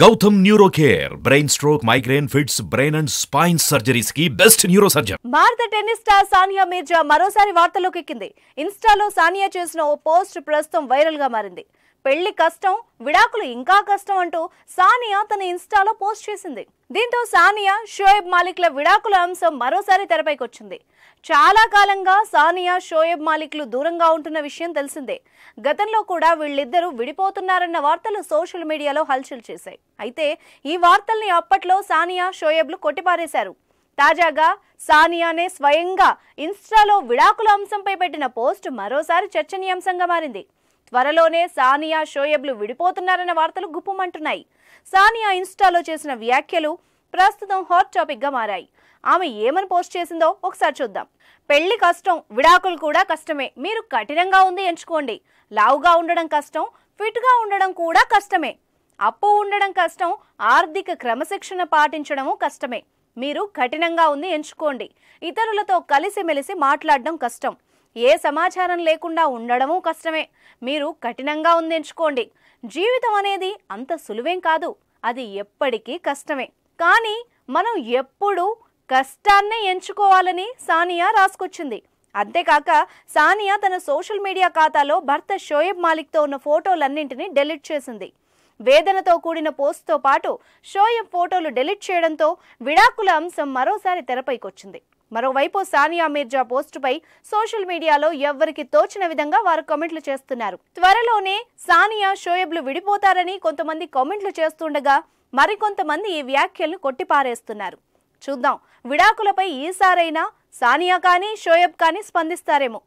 Gautam Neurocare, brain stroke, migraine, fits, brain and spine surgeries की best neurosurgeon. భారత tennis star Sania Mirza మరోసారి వార్తల్లోకి ఎక్కింది. ఇన్స్టాలో సానియా చేసిన ఓ పోస్ట్ ప్రస్తుతం వైరల్ గా మారింది. పెళ్లి కష్టం, విడాకులు ఇంకా కష్టం అంటూ సానియా తన ఇన్స్టాలో పోస్ట్ చేసింది. దీంతో సానియా, షోయబ్ మాలిక్ల విడాకుల అంశం మరోసారి తెరపైకి వచ్చింది. చాలా కాలంగా సానియా, షోయబ్ మాలిక్లు దూరంగా ఉంటున్న విషయం తెలిసిందే. గతంలో కూడా వీళ్ళిద్దరూ విడిపోతున్నారన్న వార్తలు సోషల్ మీడియాలో హల్చల్ చేశాయి. అయితే ఈ వార్తల్ని అప్పట్లో సానియా, షోయబ్లు కొట్టిపారేశారు. తాజాగా సానియానే స్వయంగా ఇన్స్టాలో విడాకుల అంశంపై పెట్టిన పోస్ట్ మరోసారి చర్చనీయాంశంగా మారింది. త్వరలోనే సానియా, షోయబ్లు విడిపోతున్నారన్న వార్తలు గుప్పుమంటున్నాయి. సానియా ఇన్స్టాలో చేసిన వ్యాఖ్యలు ప్రస్తుతం హాట్ టాపిక్ గా మారాయి. ఆమె ఏమని పోస్ట్ చేసిందో ఒకసారి చూద్దాం. పెళ్లి కష్టం, విడాకులు కూడా కష్టమే. మీరు కఠినంగా ఉంది ఎంచుకోండి. లావుగా ఉండడం కష్టం, ఫిట్ గా ఉండడం కూడా కష్టమే. అప్పు ఉండడం కష్టం, ఆర్థిక క్రమశిక్షణ పాటించడము కష్టమే. మీరు కఠినంగా ఉంది ఎంచుకోండి. ఇతరులతో కలిసిమెలిసి మాట్లాడడం కష్టం. ఏ సమాచారం లేకుండా ఉండడము కష్టమే. మీరు కఠినంగా ఉంది ఎంచుకోండి. జీవితం అనేది అంత సులువేం కాదు. అది ఎప్పటికీ కష్టమే. కానీ మనం ఎప్పుడు కష్టాన్నే ఎంచుకోవాలని సానియా రాసుకొచ్చింది. అంతేకాక సానియా తన సోషల్ మీడియా ఖాతాలో భర్త షోయబ్ మాలిక్తో ఉన్న ఫోటోలన్నింటినీ డెలీట్ చేసింది. వేదనతో కూడిన పోస్ట్తో పాటు షోయబ్ ఫోటోలు డెలీట్ చేయడంతో విడాకుల అంశం మరోసారి తెరపైకొచ్చింది. మరోవైపు సానియా మీర్జా పోస్టుపై సోషల్ మీడియాలో ఎవ్వరికి తోచిన విధంగా వారు కామెంట్లు చేస్తున్నారు. త్వరలోనే సానియా, షోయబ్లు విడిపోతారని కొంతమంది కామెంట్లు చేస్తుండగా మరికొంతమంది ఈ వ్యాఖ్యలను కొట్టిపారేస్తున్నారు. చూద్దాం, విడాకులపై ఈసారైనా సానియా కానీ షోయబ్ కానీ స్పందిస్తారేమో.